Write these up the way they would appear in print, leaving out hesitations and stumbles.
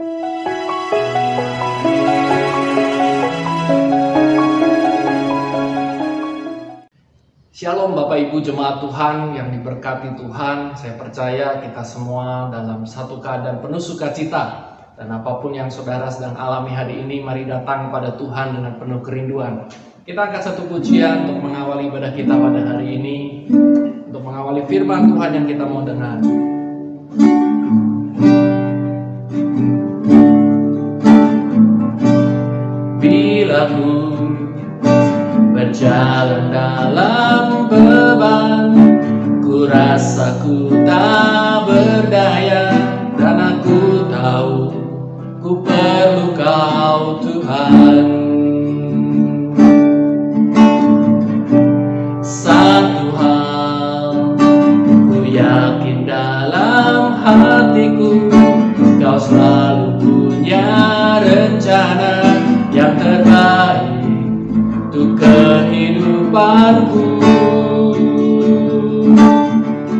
Shalom Bapak Ibu Jemaat Tuhan yang diberkati Tuhan. Saya percaya kita semua dalam satu keadaan penuh sukacita. Dan apapun yang saudara sedang alami hari ini, mari datang pada Tuhan dengan penuh kerinduan. Kita angkat satu pujian untuk mengawali ibadah kita pada hari ini, untuk mengawali firman Tuhan yang kita mau dengar. Bila ku berjalan dalam beban, ku rasa ku tak berdaya, dan aku tahu ku perlu Kau Tuhan. Satu hal ku yakin dalam hatiku, Kau selalu punya rencana yang terbaik untuk kehidupanku.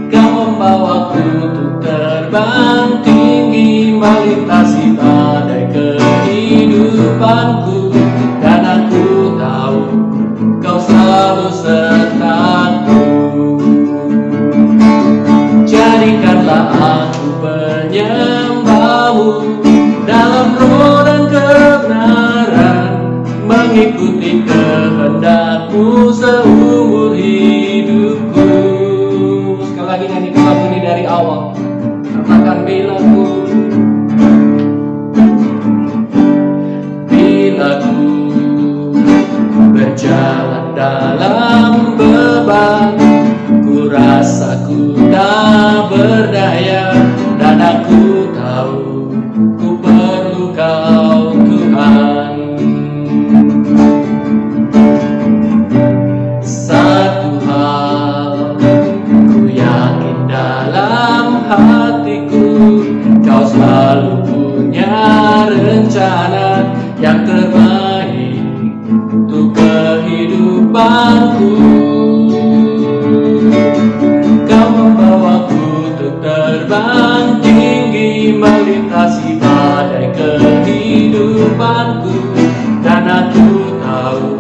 Kau membawaku untuk terbang tinggi, melintasi badai kehidupanku, dan aku tahu Kau selalu sertaku. Jadikanlah aku penyembah-Mu dalam roh dan kebenaran, mengikuti kehendak-Mu seumur hidupku. Sekali lagi nyanyikan lagu ini dari awal. Katakan bila ku berjalan dalam beban, ku rasa ku tak berdaya, dan aku tahu ku perlu Kau Tuhan. Satu hal ku yakin dalam hatiku, Kau selalu punya rencana yang terbaik untuk kehidupanku. Kau membawaku untuk terbang tinggi, melintasi badai kehidupanku, dan aku tahu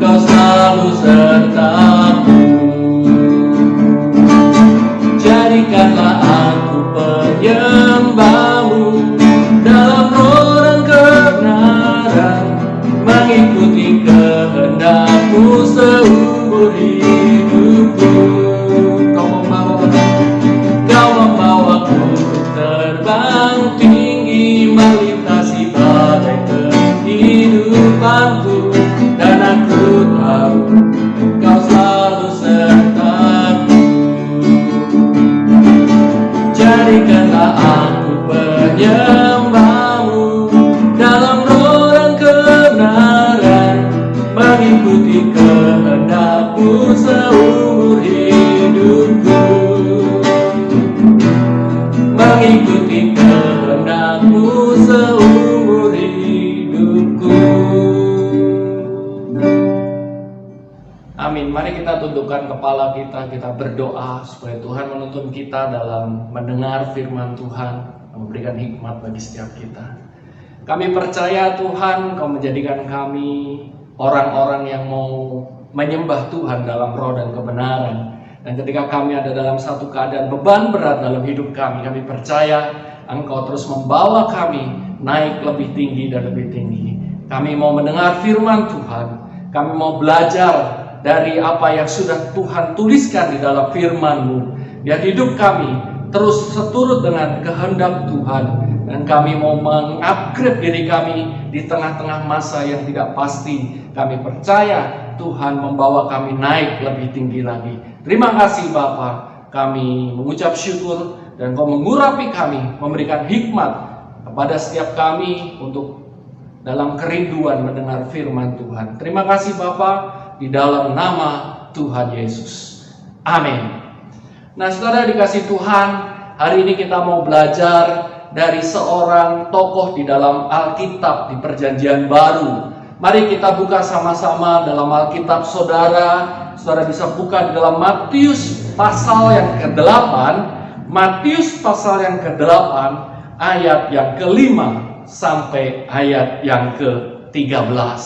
Kau selalu sertaku. Jadikanlah aku penyembah-Mu dalam roh dan kebenaran, mengikuti kehendak-Mu seumur hidupku. Kau membawaku untuk terbang tinggi, melintasi badai kehidupanku, dan aku tahu Kau selalu sertaku. Jadikanlah aku penyembah-Mu dalam roh dan kebenaran, mengikuti kehendak-Mu seumur hidupku. Mengikuti kehendak-Mu seumur hidupku. Amin. Mari kita tundukkan kepala kita, kita berdoa supaya Tuhan menuntun kita dalam mendengar firman Tuhan, memberikan hikmat bagi setiap kita. Kami percaya Tuhan, Kau menjadikan kami orang-orang yang mau menyembah Tuhan dalam roh dan kebenaran. Dan ketika kami ada dalam satu keadaan beban berat dalam hidup kami, kami percaya Engkau terus membawa kami naik lebih tinggi dan lebih tinggi. Kami mau mendengar firman Tuhan, kami mau belajar dari apa yang sudah Tuhan tuliskan di dalam firman-Mu. Biar hidup kami terus seturut dengan kehendak Tuhan, dan kami mau mengupgrade diri kami di tengah-tengah masa yang tidak pasti. Kami percaya Tuhan membawa kami naik lebih tinggi lagi. Terima kasih Bapa, kami mengucap syukur dan Kau mengurapi kami, memberikan hikmat kepada setiap kami untuk dalam kerinduan mendengar firman Tuhan. Terima kasih Bapa, di dalam nama Tuhan Yesus. Amin. Nah, saudara dikasih Tuhan, hari ini kita mau belajar dari seorang tokoh di dalam Alkitab di Perjanjian Baru. Mari kita buka sama-sama dalam Alkitab saudara. Saudara bisa buka di dalam Matius pasal yang ke-8. Matius pasal yang ke-8 ayat yang ke-5 sampai ayat yang ke-13.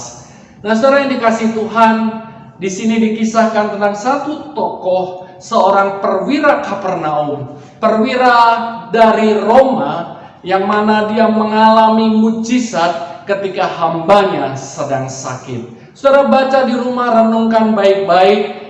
Nah, saudara yang dikasihi Tuhan, di sini dikisahkan tentang satu tokoh, seorang perwira Kapernaum, perwira dari Roma, yang mana dia mengalami mujizat ketika hambanya sedang sakit. Saudara baca di rumah, renungkan baik-baik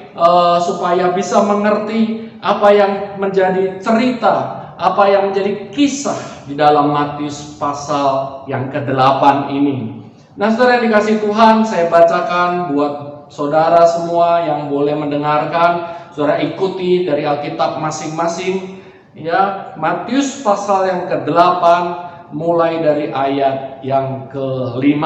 supaya bisa mengerti apa yang menjadi cerita, apa yang menjadi kisah di dalam Matius pasal yang ke-8 ini. Nah, saudara yang dikasihi Tuhan, saya bacakan buat saudara semua yang boleh mendengarkan. Saudara ikuti dari Alkitab masing-masing, ya. Matius pasal yang ke-8 mulai dari ayat yang ke-5.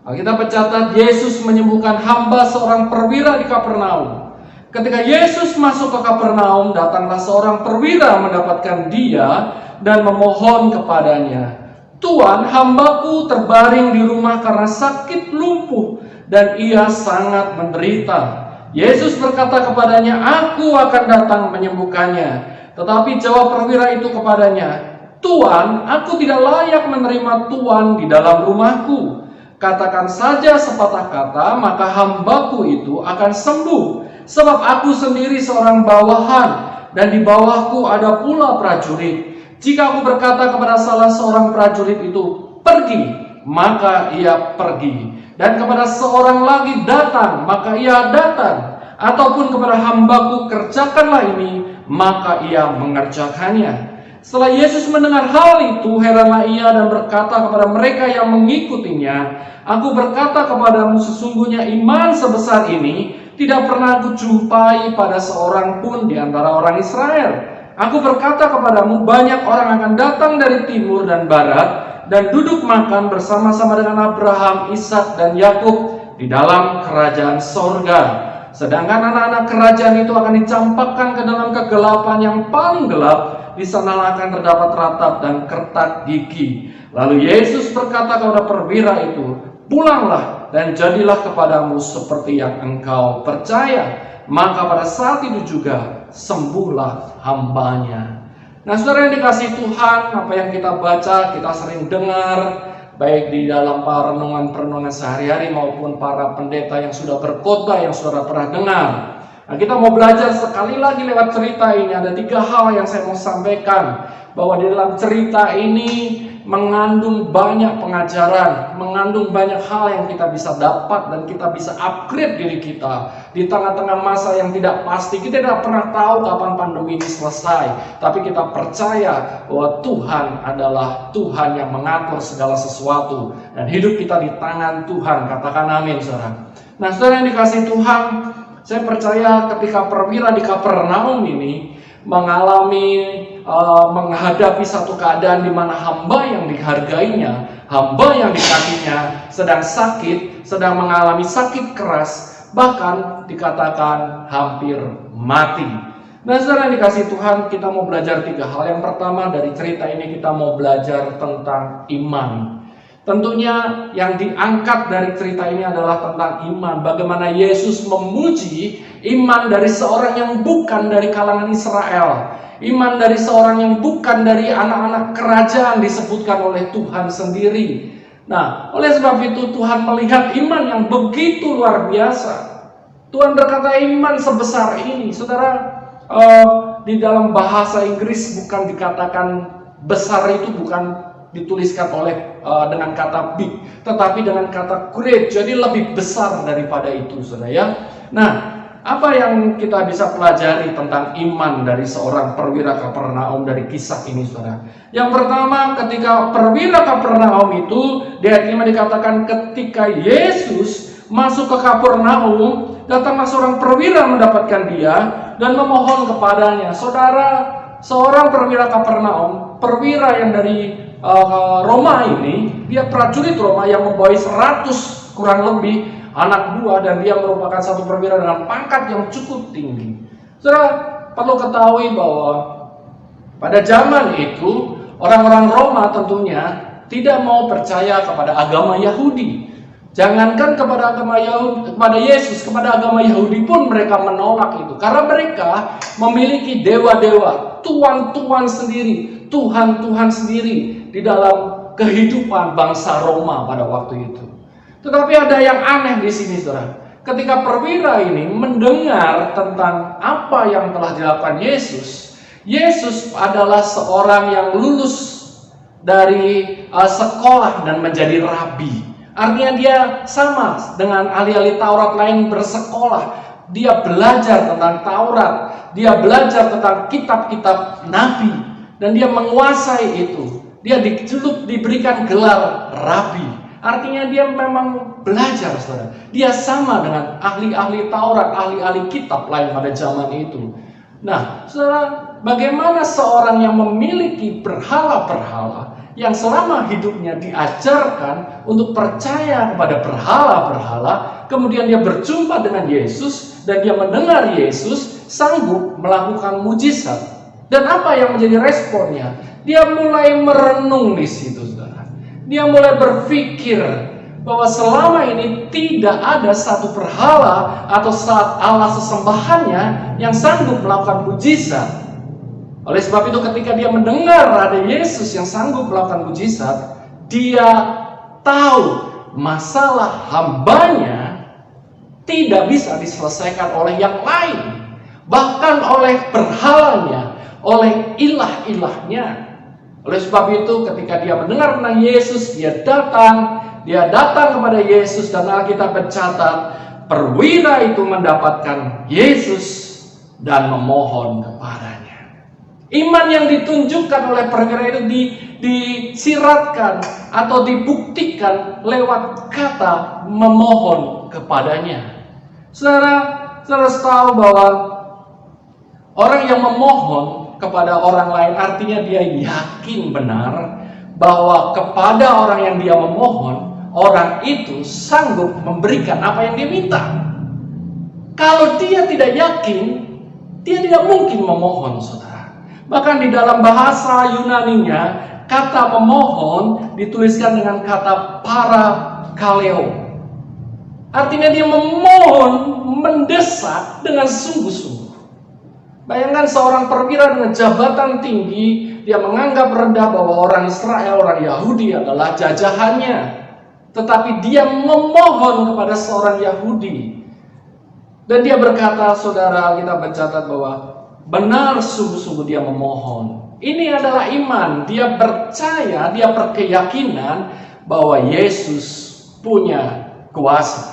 Alkitab mencatat Yesus menyembuhkan hamba seorang perwira di Kapernaum. Ketika Yesus masuk ke Kapernaum, datanglah seorang perwira mendapatkan dia dan memohon kepadanya, "Tuan, hambaku terbaring di rumah karena sakit lumpuh dan ia sangat menderita." Yesus berkata kepadanya, "Aku akan datang menyembuhkannya." Tetapi jawab perwira itu kepadanya, "Tuan, aku tidak layak menerima Tuan di dalam rumahku. Katakan saja sepatah kata, maka hambaku itu akan sembuh. Sebab aku sendiri seorang bawahan, dan di bawahku ada pula prajurit. Jika aku berkata kepada salah seorang prajurit itu, 'Pergi,' maka ia pergi. Dan kepada seorang lagi, 'Datang,' maka ia datang. Ataupun kepada hambaku, 'Kerjakanlah ini,' maka ia mengerjakannya." Setelah Yesus mendengar hal itu, heranlah ia dan berkata kepada mereka yang mengikutinya, "Aku berkata kepadamu, sesungguhnya iman sebesar ini tidak pernah aku jumpai pada seorang pun di antara orang Israel. Aku berkata kepadamu, banyak orang akan datang dari timur dan barat dan duduk makan bersama-sama dengan Abraham, Ishak, dan Yakub di dalam kerajaan sorga. Sedangkan anak-anak kerajaan itu akan dicampakkan ke dalam kegelapan yang paling gelap. Di sana akan terdapat ratap dan kertak gigi." Lalu Yesus berkata kepada perwira itu, "Pulanglah dan jadilah kepadamu seperti yang engkau percaya." Maka pada saat itu juga sembuhlah hambanya. Nah, saudara yang dikasihi Tuhan, apa yang kita baca, kita sering dengar, baik di dalam para renungan-perenungan sehari-hari maupun para pendeta yang sudah berkhotbah yang saudara pernah dengar. Nah, kita mau belajar sekali lagi lewat cerita ini. Ada 3 hal yang saya mau sampaikan, bahwa di dalam cerita ini mengandung banyak pengajaran, mengandung banyak hal yang kita bisa dapat dan kita bisa upgrade diri kita di tengah-tengah masa yang tidak pasti. Kita tidak pernah tahu kapan pandemi ini selesai, tapi kita percaya bahwa Tuhan adalah Tuhan yang mengatur segala sesuatu dan hidup kita di tangan Tuhan. Katakan amin, saudara. Nah, saudara yang dikasihi Tuhan, saya percaya ketika perwira di Kapernaum ini menghadapi satu keadaan di mana hamba yang dihargainya, hamba yang dikasihinya sedang sakit, sedang mengalami sakit keras, bahkan dikatakan hampir mati. Nah, saudara yang dikasihi Tuhan, kita mau belajar 3 hal. Yang pertama, dari cerita ini kita mau belajar tentang iman. Tentunya yang diangkat dari cerita ini adalah tentang iman. Bagaimana Yesus memuji iman dari seorang yang bukan dari kalangan Israel, iman dari seorang yang bukan dari anak-anak kerajaan disebutkan oleh Tuhan sendiri. Nah, oleh sebab itu Tuhan melihat iman yang begitu luar biasa. Tuhan berkata iman sebesar ini. Saudara, di dalam bahasa Inggris bukan dikatakan besar, itu bukan dituliskan dengan kata big, tetapi dengan kata great. Jadi lebih besar daripada itu, saudara ya. Nah, apa yang kita bisa pelajari tentang iman dari seorang perwira Kapernaum dari kisah ini, saudara? Yang pertama, ketika perwira Kapernaum itu, di ayat 5 dikatakan ketika Yesus masuk ke Kapernaum, datanglah seorang perwira mendapatkan dia dan memohon kepadanya. Saudara, seorang perwira Kapernaum, perwira yang dari Roma ini, dia prajurit Roma yang membawa 100 kurang lebih anak buah, dan dia merupakan satu perwira dengan pangkat yang cukup tinggi. Saudara perlu ketahui bahwa pada zaman itu orang-orang Roma tentunya tidak mau percaya kepada agama Yahudi. Jangankan kepada agama Yahudi, kepada Yesus, kepada agama Yahudi pun mereka menolak itu. Karena mereka memiliki dewa-dewa, tuan-tuan sendiri, Tuhan-Tuhan sendiri di dalam kehidupan bangsa Roma pada waktu itu. Tetapi ada yang aneh di sini, saudara. Ketika perwira ini mendengar tentang apa yang telah dilakukan Yesus, Yesus adalah seorang yang lulus dari sekolah dan menjadi rabi. Artinya dia sama dengan ahli-ahli Taurat lain bersekolah. Dia belajar tentang Taurat, dia belajar tentang kitab-kitab Nabi, dan dia menguasai itu. Dia diberikan gelar rabi. Artinya dia memang belajar, saudara. Dia sama dengan ahli-ahli Taurat, ahli-ahli kitab lain pada zaman itu. Nah, saudara, bagaimana seorang yang memiliki berhala-berhala yang selama hidupnya diajarkan untuk percaya kepada berhala-berhala, kemudian dia berjumpa dengan Yesus dan dia mendengar Yesus sanggup melakukan mujizat. Dan apa yang menjadi responnya? Dia mulai merenung di situ, saudara. Dia mulai berpikir bahwa selama ini tidak ada satu berhala atau saat Allah sesembahannya yang sanggup melakukan mujizat. Oleh sebab itu ketika dia mendengar ada Yesus yang sanggup melakukan mujizat, dia tahu masalah hambanya tidak bisa diselesaikan oleh yang lain, bahkan oleh berhalanya, oleh ilah-ilahnya. Oleh sebab itu ketika dia mendengar tentang Yesus, dia datang kepada Yesus, dan Alkitab mencatat perwira itu mendapatkan Yesus dan memohon kepadanya. Iman yang ditunjukkan oleh perwira itu disiratkan atau dibuktikan lewat kata memohon kepadanya. Saudara tahu bahwa orang yang memohon kepada orang lain artinya dia yakin benar bahwa kepada orang yang dia memohon, orang itu sanggup memberikan apa yang dia minta. Kalau dia tidak yakin, dia tidak mungkin memohon, saudara. Bahkan di dalam bahasa Yunaninya, kata memohon dituliskan dengan kata parakaleo. Artinya dia memohon, mendesak dengan sungguh-sungguh. Bayangkan seorang perwira dengan jabatan tinggi, dia menganggap rendah bahwa orang Israel, orang Yahudi adalah jajahannya. Tetapi dia memohon kepada seorang Yahudi. Dan dia berkata, saudara, kita mencatat bahwa benar sungguh-sungguh dia memohon. Ini adalah iman. Dia percaya, dia berkeyakinan bahwa Yesus punya kuasa.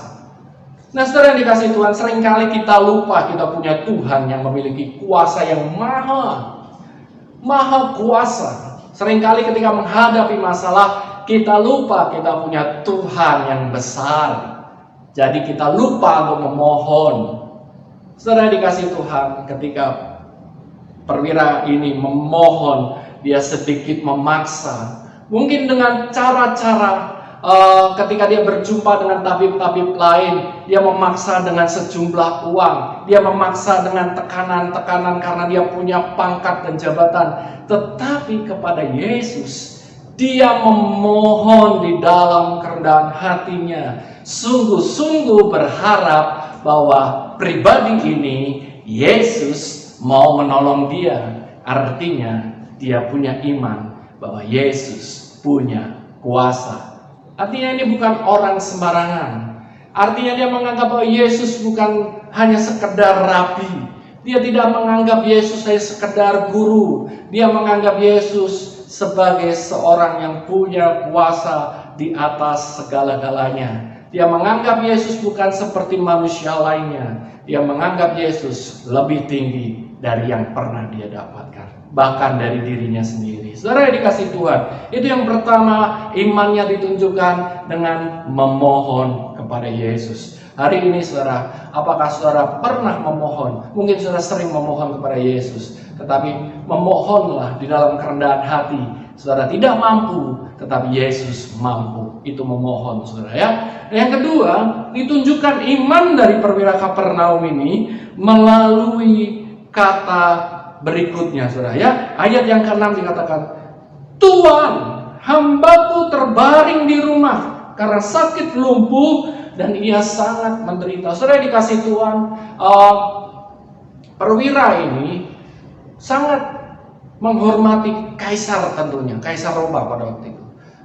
Nah, saudara yang dikasihi Tuhan, seringkali kita lupa kita punya Tuhan yang memiliki kuasa yang maha kuasa. Seringkali ketika menghadapi masalah, kita lupa kita punya Tuhan yang besar. Jadi kita lupa untuk memohon. Saudara yang dikasihi Tuhan, ketika perwira ini memohon, dia sedikit memaksa. Mungkin dengan cara-cara ketika dia berjumpa dengan tabib-tabib lain, dia memaksa dengan sejumlah uang, dia memaksa dengan tekanan-tekanan karena dia punya pangkat dan jabatan. Tetapi kepada Yesus, dia memohon di dalam kerendahan hatinya, sungguh-sungguh berharap bahwa pribadi ini Yesus mau menolong dia. Artinya dia punya iman bahwa Yesus punya kuasa. Artinya ini bukan orang sembarangan. Artinya dia menganggap bahwa Yesus bukan hanya sekedar rabi. Dia tidak menganggap Yesus hanya sekedar guru. Dia menganggap Yesus sebagai seorang yang punya kuasa di atas segala-galanya. Dia menganggap Yesus bukan seperti manusia lainnya. Dia menganggap Yesus lebih tinggi dari yang pernah dia dapatkan, bahkan dari dirinya sendiri. Saudara yang dikasihi Tuhan, itu yang pertama, imannya ditunjukkan dengan memohon kepada Yesus. Hari ini saudara, apakah saudara pernah memohon? Mungkin saudara sering memohon kepada Yesus, tetapi memohonlah di dalam kerendahan hati. Saudara tidak mampu, tetapi Yesus mampu. Itu memohon, saudara ya. Yang kedua, ditunjukkan iman dari perwira Kapernaum ini melalui kata berikutnya, saudara ya. Ayat yang ke-6 dikatakan, Tuhan, hambaku terbaring di rumah karena sakit lumpuh dan ia sangat menderita. Saudara dikasih Tuhan, perwira ini sangat menghormati kaisar tentunya, Kaisar Roma pada waktu itu.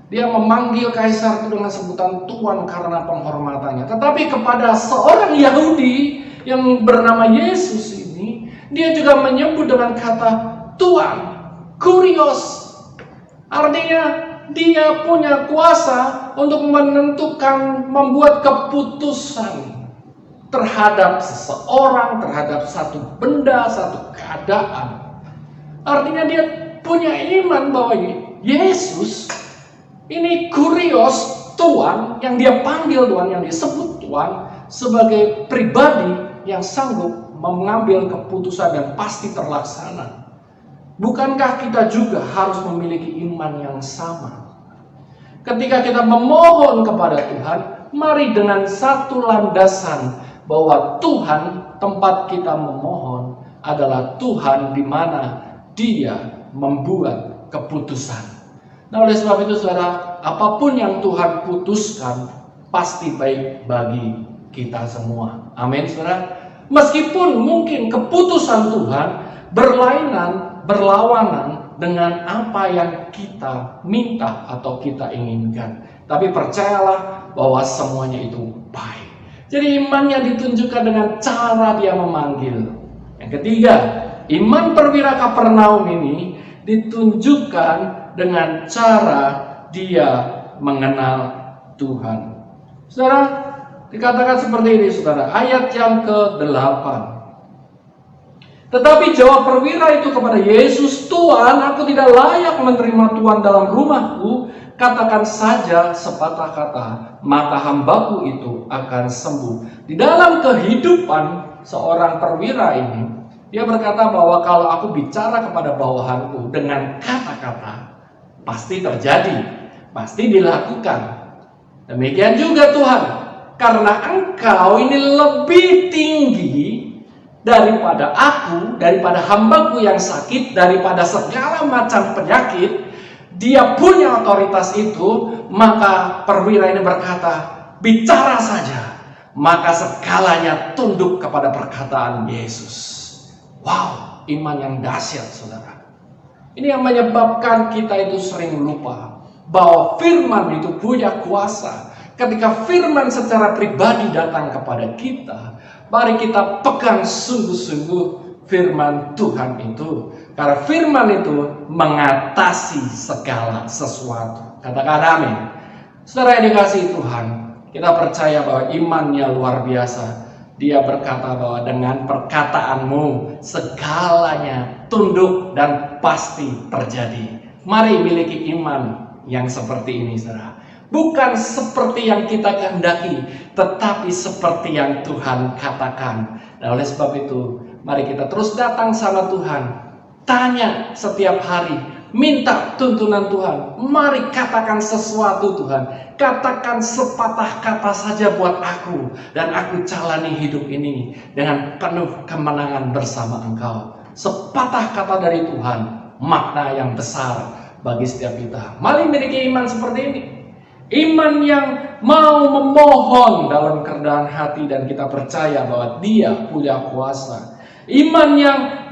Dia memanggil kaisar itu dengan sebutan Tuan karena penghormatannya. Tetapi kepada seorang Yahudi yang bernama Yesus ini, dia juga menyebut dengan kata Tuan, Kurios. Artinya dia punya kuasa untuk menentukan, membuat keputusan terhadap seseorang, terhadap satu benda, satu keadaan. Artinya dia punya iman bahwa Yesus ini Kurios, Tuhan, yang dia panggil Tuhan, yang disebut Tuhan, sebagai pribadi yang sanggup mengambil keputusan dan pasti terlaksana. Bukankah kita juga harus memiliki iman yang sama? Ketika kita memohon kepada Tuhan, mari dengan satu landasan bahwa Tuhan tempat kita memohon adalah Tuhan di mana Dia membuat keputusan. Nah, oleh sebab itu saudara, apapun yang Tuhan putuskan pasti baik bagi kita semua. Amin saudara. Meskipun mungkin keputusan Tuhan berlawanan dengan apa yang kita minta atau kita inginkan. Tapi percayalah bahwa semuanya itu baik. Jadi iman yang ditunjukkan dengan cara dia memanggil. Yang ketiga, iman perwira Kapernaum ini ditunjukkan dengan cara dia mengenal Tuhan. Saudara, dikatakan seperti ini saudara, ayat yang ke-8. Tetapi jawab perwira itu kepada Yesus, Tuhan, aku tidak layak menerima Tuhan dalam rumahku. Katakan saja sepatah kata, maka hambaku itu akan sembuh. Di dalam kehidupan seorang perwira ini, dia berkata bahwa kalau aku bicara kepada bawahanku dengan kata-kata, pasti terjadi, pasti dilakukan. Demikian juga Tuhan, karena Engkau ini lebih tinggi daripada aku, daripada hambaku yang sakit, daripada segala macam penyakit. Dia punya otoritas itu, maka perwira ini berkata, bicara saja, maka segalanya tunduk kepada perkataan Yesus. Wow, iman yang dahsyat saudara. Ini yang menyebabkan kita itu sering lupa bahwa firman itu punya kuasa. Ketika firman secara pribadi datang kepada kita, mari kita pegang sungguh-sungguh firman Tuhan itu. Karena firman itu mengatasi segala sesuatu. Katakan amin. Saudara yang dikasihi Tuhan, kita percaya bahwa imannya luar biasa. Dia berkata bahwa dengan perkataanmu segalanya tunduk dan pasti terjadi. Mari miliki iman yang seperti ini saudara. Bukan seperti yang kita kehendaki, tetapi seperti yang Tuhan katakan. Dan oleh sebab itu, mari kita terus datang sama Tuhan. Tanya setiap hari, minta tuntunan Tuhan. Mari katakan sesuatu Tuhan. Katakan sepatah kata saja buat aku. Dan aku jalani hidup ini dengan penuh kemenangan bersama Engkau. Sepatah kata dari Tuhan, makna yang besar bagi setiap kita. Mari miliki iman seperti ini. Iman yang mau memohon dalam kerendahan hati dan kita percaya bahwa Dia punya kuasa. Iman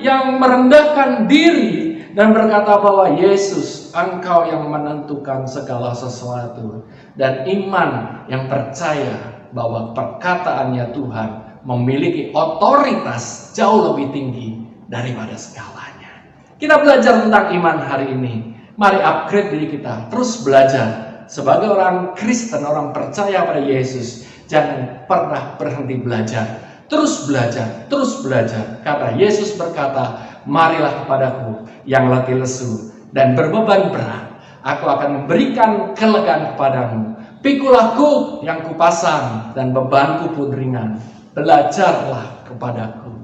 yang merendahkan diri dan berkata bahwa Yesus, Engkau yang menentukan segala sesuatu. Dan iman yang percaya bahwa perkataannya Tuhan memiliki otoritas jauh lebih tinggi daripada segalanya. Kita belajar tentang iman hari ini. Mari upgrade diri kita, terus belajar. Sebagai orang Kristen, orang percaya pada Yesus, jangan pernah berhenti belajar. Terus belajar, terus belajar. Karena Yesus berkata, marilah kepadaku yang letih lesu dan berbeban berat. Aku akan memberikan kelegaan kepadamu. Pikulah kuk yang kupasang dan bebanku pun ringan. Belajarlah kepadaku.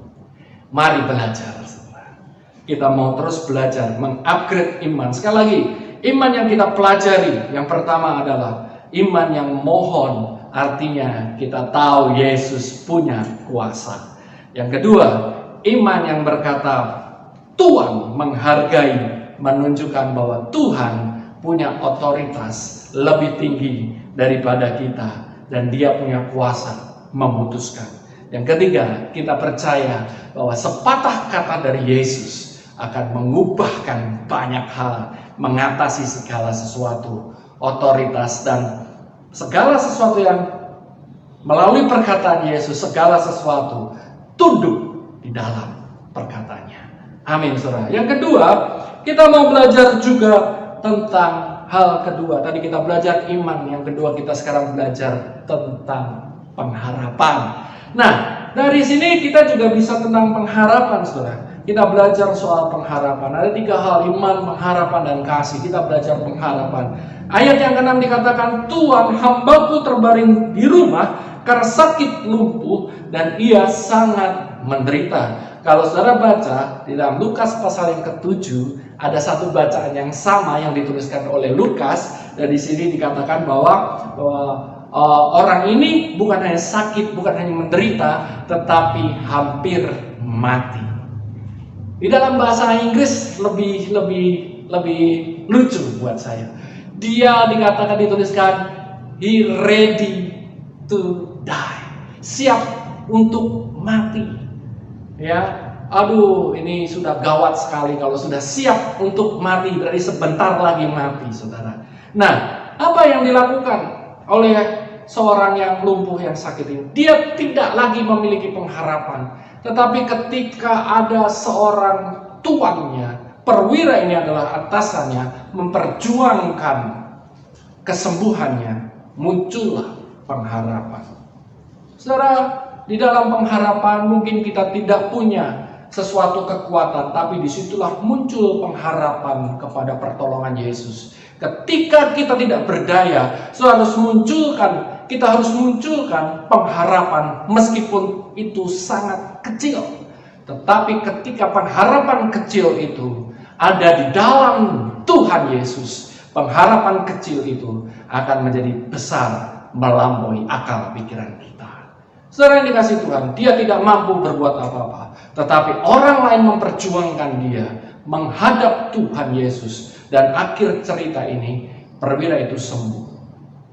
Mari belajar. Kita mau terus belajar, mengupgrade iman. Sekali lagi, iman yang kita pelajari, yang pertama adalah iman yang mohon. Artinya kita tahu Yesus punya kuasa. Yang kedua, iman yang berkata Tuhan menghargai, menunjukkan bahwa Tuhan punya otoritas lebih tinggi daripada kita, dan dia punya kuasa memutuskan. Yang ketiga, kita percaya bahwa sepatah kata dari Yesus akan mengubahkan banyak hal, mengatasi segala sesuatu, otoritas dan segala sesuatu yang melalui perkataan Yesus, segala sesuatu tunduk di dalam perkataannya. Amin, saudara. Yang kedua, kita mau belajar juga tentang hal kedua. Tadi kita belajar iman, yang kedua kita sekarang belajar tentang pengharapan. Nah, dari sini kita juga bisa tentang pengharapan, saudara. Kita belajar soal pengharapan. Ada 3 hal, iman, pengharapan, dan kasih. Kita belajar pengharapan. Ayat yang ke-6 dikatakan, Tuhan, hambaku terbaring di rumah karena sakit lumpuh dan ia sangat menderita. Kalau saudara baca di dalam Lukas pasal yang ke-7, ada satu bacaan yang sama yang dituliskan oleh Lukas, dan di sini dikatakan bahwa orang ini bukan hanya sakit, bukan hanya menderita, tetapi hampir mati. Di dalam bahasa Inggris lebih lucu buat saya. Dia dikatakan, dituliskan, he ready to die, siap untuk mati. Ya, aduh, ini sudah gawat sekali kalau sudah siap untuk mati, berarti sebentar lagi mati, saudara. Nah, apa yang dilakukan oleh seorang yang lumpuh, yang sakit ini? Dia tidak lagi memiliki pengharapan. Tetapi ketika ada seorang tuannya, perwira ini adalah atasannya, memperjuangkan kesembuhannya, muncullah pengharapan. Saudara, di dalam pengharapan mungkin kita tidak punya sesuatu kekuatan, tapi disitulah muncul pengharapan kepada pertolongan Yesus. Ketika kita tidak berdaya, kita harus munculkan pengharapan meskipun itu sangat kecil. Tetapi ketika pengharapan kecil itu ada di dalam Tuhan Yesus, pengharapan kecil itu akan menjadi besar, melampaui akal pikiran kita. Saudara yang dikasih Tuhan, dia tidak mampu berbuat apa-apa, tetapi orang lain memperjuangkan dia menghadap Tuhan Yesus, dan akhir cerita ini perwira itu sembuh.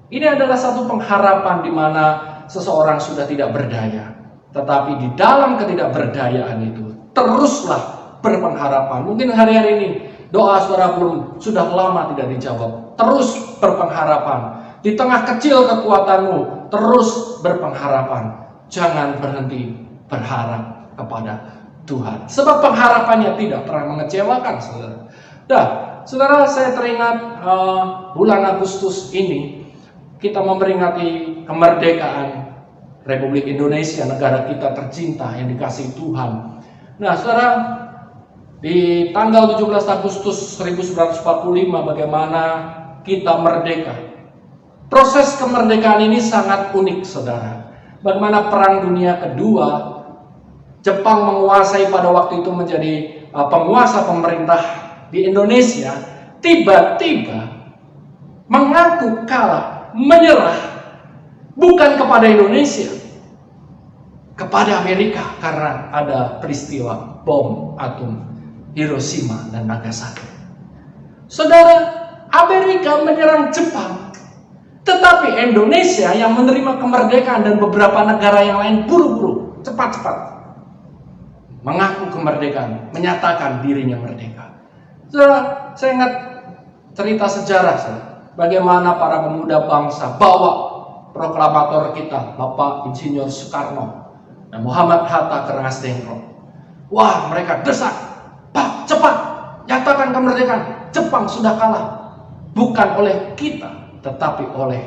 Ini adalah satu pengharapan di mana seseorang sudah tidak berdaya, tetapi di dalam ketidakberdayaan itu teruslah berpengharapan. Mungkin hari-hari ini doa saudara belum, sudah lama tidak dijawab, terus berpengharapan. Di tengah kecil kekuatanmu, terus berpengharapan. Jangan berhenti berharap kepada Tuhan, sebab pengharapannya tidak pernah mengecewakan, saudara. Saudara, saya teringat bulan Agustus ini kita memperingati kemerdekaan Republik Indonesia, negara kita tercinta yang dikasihi Tuhan. Nah, saudara, di tanggal 17 Agustus 1945 bagaimana kita merdeka. Proses kemerdekaan ini sangat unik, saudara. Bagaimana Perang Dunia Kedua, Jepang menguasai pada waktu itu, menjadi penguasa pemerintah di Indonesia, tiba-tiba mengaku kalah, menyerah, bukan kepada Indonesia, kepada Amerika, karena ada peristiwa bom atom Hiroshima dan Nagasaki. Saudara, Amerika menyerang Jepang, tetapi Indonesia yang menerima kemerdekaan dan beberapa negara yang lain buru-buru, cepat-cepat mengaku kemerdekaan, menyatakan dirinya merdeka. Saudara, saya ingat cerita sejarah, bagaimana para pemuda bangsa bawa proklamator kita, Bapak Insinyur Soekarno dan Muhammad Hatta ke Rengas Dengklok. Wah, mereka desak, Pak, cepat, nyatakan kemerdekaan. Jepang sudah kalah, bukan oleh kita, tetapi oleh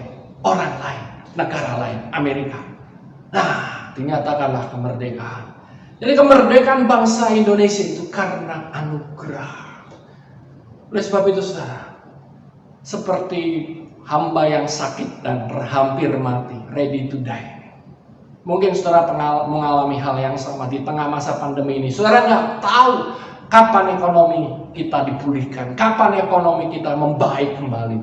orang lain, negara lain, Amerika. Nah, dinyatakanlah kemerdekaan. Jadi kemerdekaan bangsa Indonesia itu karena anugerah. Oleh sebab itu, saudara, seperti hamba yang sakit dan hampir mati, ready to die. Mungkin saudara mengalami hal yang sama di tengah masa pandemi ini. Saudara nggak tahu kapan ekonomi kita dipulihkan, kapan ekonomi kita membaik kembali.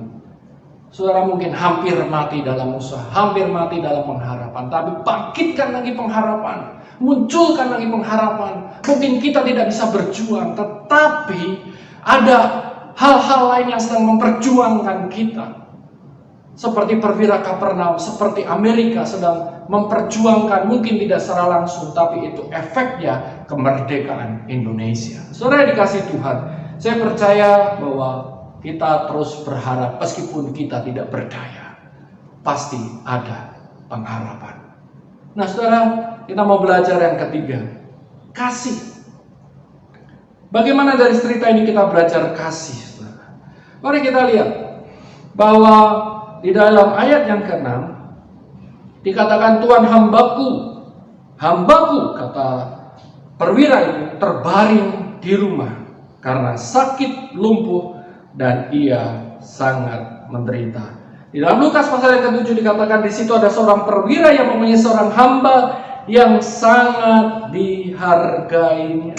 Saudara mungkin hampir mati dalam usaha, hampir mati dalam pengharapan, tapi bangkitkan lagi pengharapan, munculkan lagi pengharapan. Mungkin kita tidak bisa berjuang, tetapi ada hal-hal lain yang sedang memperjuangkan kita. Seperti perwira Kapernaum, seperti Amerika sedang memperjuangkan, mungkin tidak secara langsung, tapi itu efeknya kemerdekaan Indonesia. Saudara dikasih Tuhan, saya percaya bahwa kita terus berharap meskipun kita tidak berdaya, pasti ada pengharapan. Nah saudara, kita mau belajar yang ketiga, kasih. Bagaimana dari cerita ini kita belajar kasih, saudara? Mari kita lihat bahwa di dalam ayat yang ke-6 dikatakan, Tuhan hambaku kata perwira itu terbaring di rumah karena sakit lumpuh dan ia sangat menderita. Di dalam Lukas pasal yang ke-7 dikatakan di situ ada seorang perwira yang mempunyai seorang hamba yang sangat dihargainya.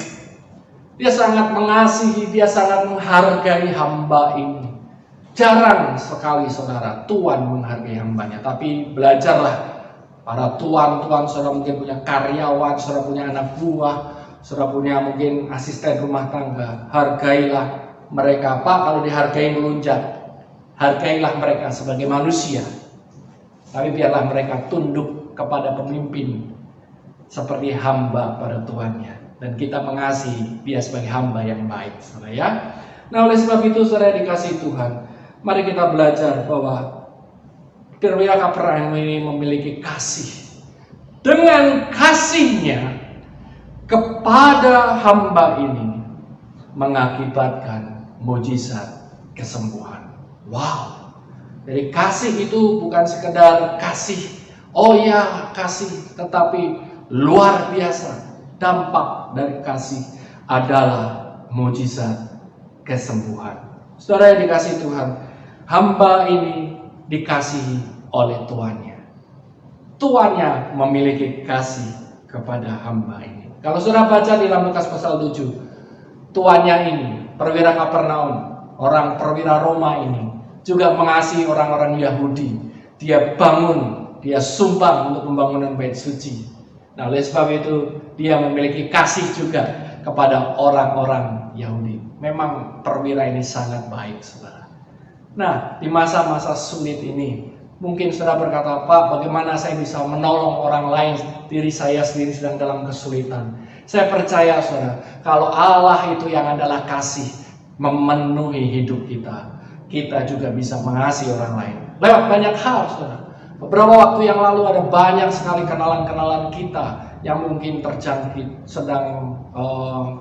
Dia sangat mengasihi, dia sangat menghargai hamba ini. Jarang sekali saudara Tuhan menghargai hambanya. Tapi belajarlah, para tuan-tuan, saudara mungkin punya karyawan, saudara punya anak buah, saudara punya mungkin asisten rumah tangga. Hargailah mereka. Pak, kalau dihargai melunjak, hargailah mereka sebagai manusia. Tapi biarlah mereka tunduk kepada pemimpin seperti hamba pada tuannya. Dan kita mengasihi dia sebagai hamba yang baik, saudara ya. Nah oleh sebab itu saudara dikasih Tuhan, mari kita belajar bahwa perwira Kapernaum ini memiliki kasih. Dengan kasihnya kepada hamba ini mengakibatkan mujizat kesembuhan. Wow. Jadi kasih itu bukan sekedar kasih, oh ya kasih, tetapi luar biasa. Dampak dari kasih adalah mujizat kesembuhan. Saudara yang dikasih Tuhan, hamba ini dikasihi oleh tuannya. Tuannya memiliki kasih kepada hamba ini. Kalau saudara baca di dalam Lukas pasal 7, tuannya ini, perwira Kapernaum, orang perwira Roma ini, juga mengasihi orang-orang Yahudi. Dia bangun, dia sumbang untuk pembangunan bait suci. Nah oleh sebab itu dia memiliki kasih juga kepada orang-orang Yahudi. Memang perwira ini sangat baik, saudara. Nah, di masa-masa sulit ini, mungkin saudara berkata, Pak, bagaimana saya bisa menolong orang lain, diri saya sendiri sedang dalam kesulitan. Saya percaya, saudara, kalau Allah itu yang adalah kasih, memenuhi hidup kita, kita juga bisa mengasihi orang lain. Lewat banyak hal, saudara. Beberapa waktu yang lalu ada banyak sekali kenalan-kenalan kita yang mungkin terjangkit, sedang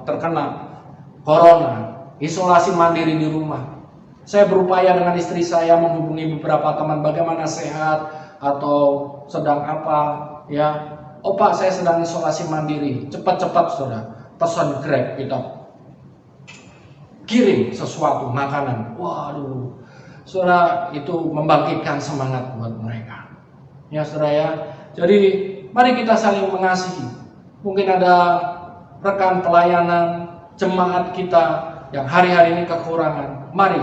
terkena corona, isolasi mandiri di rumah. Saya berupaya dengan istri saya menghubungi beberapa teman bagaimana sehat atau sedang apa ya. Oh Pak, saya sedang isolasi mandiri. Cepat-cepat saudara, pesan Grab, kita kirim sesuatu makanan. Waduh, saudara, itu membangkitkan semangat buat mereka. Ya saudara ya. Jadi mari kita saling mengasihi. Mungkin ada rekan pelayanan, jemaat kita yang hari-hari ini kekurangan. Mari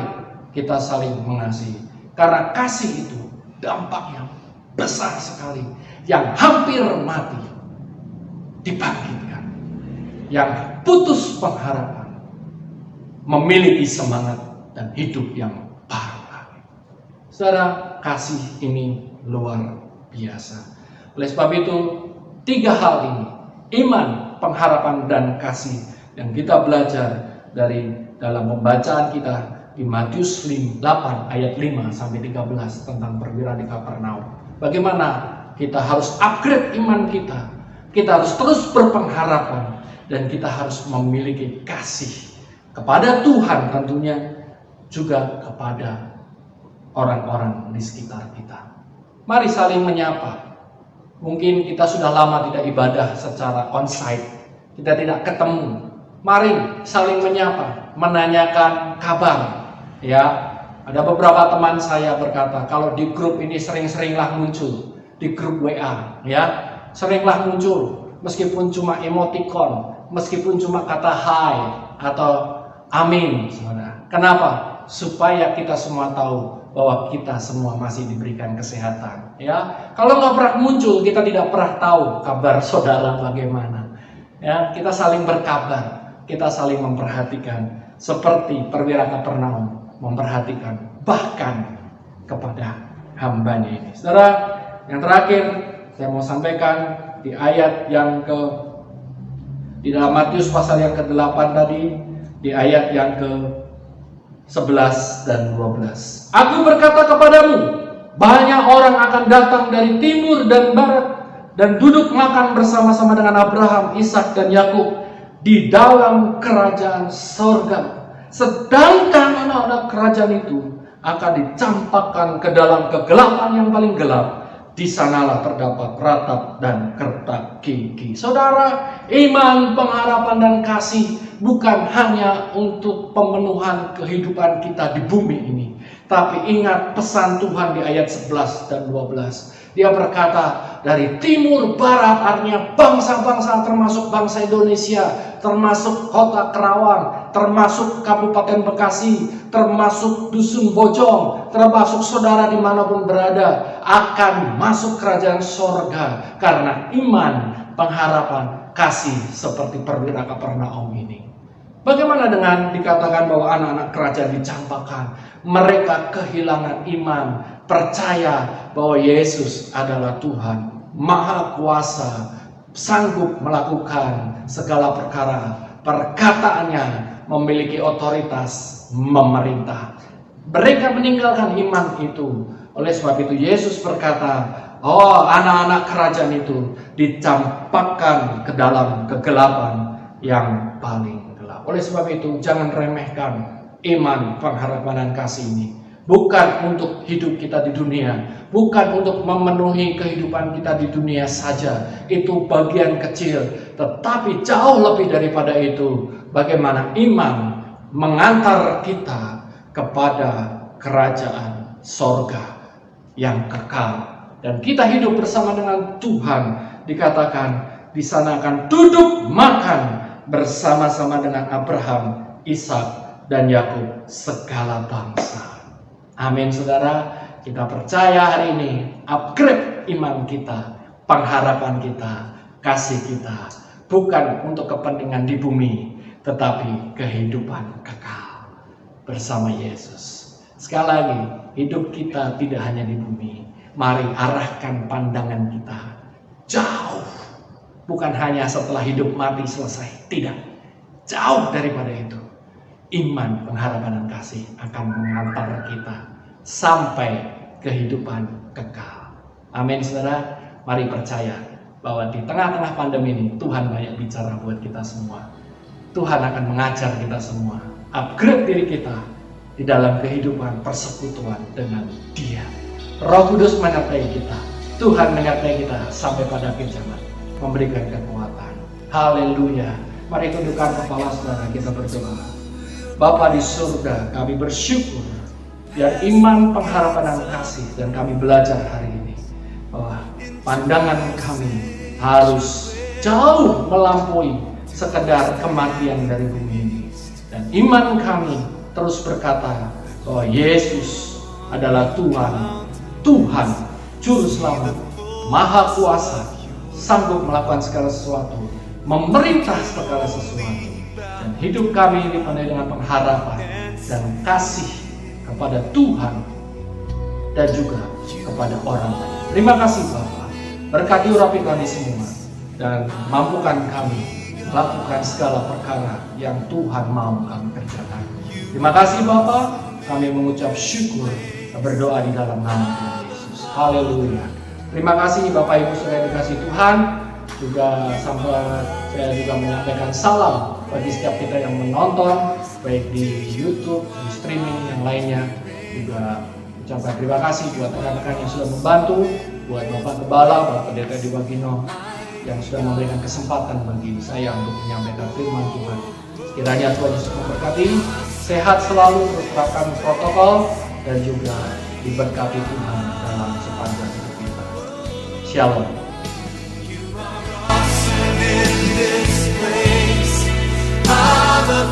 kita saling mengasihi. Karena kasih itu dampaknya besar sekali. Yang hampir mati dibangkitkan. Yang putus pengharapan memiliki semangat dan hidup yang baru lagi. Saudara, kasih ini luar biasa. Oleh sebab itu, 3 hal ini, iman, pengharapan, dan kasih, yang kita belajar dari dalam pembacaan kita di Matius 8 ayat 5 sampai 13 tentang perwira di Kapernaum. Bagaimana kita harus upgrade iman kita, kita harus terus berpengharapan, dan kita harus memiliki kasih kepada Tuhan tentunya, juga kepada orang-orang di sekitar kita. Mari saling menyapa. Mungkin kita sudah lama tidak ibadah secara onsite, kita tidak ketemu. Mari saling menyapa, menanyakan kabar. Ya, ada beberapa teman saya berkata, kalau di grup ini sering-seringlah muncul, di grup WA, ya, seringlah muncul, meskipun cuma emoticon, meskipun cuma kata hai atau amin, saudara. Kenapa? Supaya kita semua tahu bahwa kita semua masih diberikan kesehatan. Ya, kalau nggak pernah muncul, kita tidak pernah tahu kabar saudara bagaimana. Ya, kita saling berkabar, kita saling memperhatikan seperti perwira Kapernaum memperhatikan bahkan kepada hambanya ini. Saudara, yang terakhir saya mau sampaikan di ayat yang di dalam Matius pasal yang ke-8 tadi, di ayat yang ke-11 dan 12. Aku berkata kepadamu, banyak orang akan datang dari timur dan barat dan duduk makan bersama-sama dengan Abraham, Ishak dan Yakub di dalam kerajaan sorga. Sedangkan anak-anak kerajaan itu akan dicampakkan ke dalam kegelapan yang paling gelap. Di sanalah terdapat ratap dan kertak gigi. Saudara, iman, pengharapan dan kasih bukan hanya untuk pemenuhan kehidupan kita di bumi ini. Tapi ingat pesan Tuhan di ayat 11 dan 12. Dia berkata, dari timur barat, artinya bangsa-bangsa termasuk bangsa Indonesia, termasuk kota Kerawang, termasuk Kabupaten Bekasi, termasuk Dusun Bojong, termasuk saudara dimanapun berada, akan masuk kerajaan sorga karena iman, pengharapan, kasih seperti perwira Kapernaum ini. Bagaimana dengan dikatakan bahwa anak-anak kerajaan dicampakkan? Mereka kehilangan iman, percaya bahwa Yesus adalah Tuhan, Maha Kuasa, sanggup melakukan segala perkara. Perkataannya memiliki otoritas memerintah. Mereka meninggalkan iman itu. Oleh sebab itu Yesus berkata, oh, anak-anak kerajaan itu dicampakkan ke dalam kegelapan yang paling gelap. Oleh sebab itu jangan remehkan iman, pengharapan dan kasih ini. Bukan untuk hidup kita di dunia, bukan untuk memenuhi kehidupan kita di dunia saja. Itu bagian kecil, tetapi jauh lebih daripada itu. Bagaimana iman mengantar kita kepada kerajaan sorga yang kekal. Dan kita hidup bersama dengan Tuhan. Dikatakan di sana akan duduk makan bersama-sama dengan Abraham, Ishak dan Yakub segala bangsa. Amin, saudara. Kita percaya hari ini upgrade iman kita, pengharapan kita, kasih kita, bukan untuk kepentingan di bumi, tetapi kehidupan kekal bersama Yesus. Sekali lagi, hidup kita tidak hanya di bumi. Mari arahkan pandangan kita jauh, bukan hanya setelah hidup mati selesai. Tidak, jauh daripada itu. Iman, pengharapan dan kasih akan mengantar kita sampai kehidupan kekal. Amin, saudara. Mari percaya bahwa di tengah-tengah pandemi ini Tuhan banyak bicara buat kita semua. Tuhan akan mengajar kita semua, upgrade diri kita di dalam kehidupan persekutuan dengan Dia. Roh Kudus menyertai kita. Tuhan menyertai kita sampai pada akhir zaman, memberikan kekuatan. Haleluya. Mari tundukkan kepala saudara, kita berdoa. Bapa di surga, kami bersyukur biar iman, pengharapan dan kasih, dan kami belajar hari ini bahwa pandangan kami harus jauh melampaui sekedar kematian dari bumi ini. Dan iman kami terus berkata bahwa Yesus adalah Tuhan, Juru Selamat, Maha Kuasa, sanggup melakukan segala sesuatu, memerintah segala sesuatu. Dan hidup kami dipenuhi dengan pengharapan dan kasih kepada Tuhan dan juga kepada orang lain. Terima kasih Bapa. Berkati urapi kami semua dan mampukan kami melakukan segala perkara yang Tuhan mau kami kerjakan. Terima kasih Bapa. Kami mengucap syukur dan berdoa di dalam nama Tuhan Yesus. Haleluya. Terima kasih Bapak Ibu saudara dikasih Tuhan. Juga sampai saya juga menyampaikan salam bagi setiap kita yang menonton, baik di YouTube, di streaming yang lainnya. Juga ucapkan terima kasih buat rekan-rekan yang sudah membantu, buat Bapak Gembala, Bapak Pendeta Diwagino yang sudah memberikan kesempatan bagi saya untuk menyampaikan firman Tuhan. Kiranya Tuhan Yesus memberkati, sehat selalu, terapkan protokol, dan juga diberkati Tuhan dalam sepanjang hidup kita. Shalom. In this place, Father,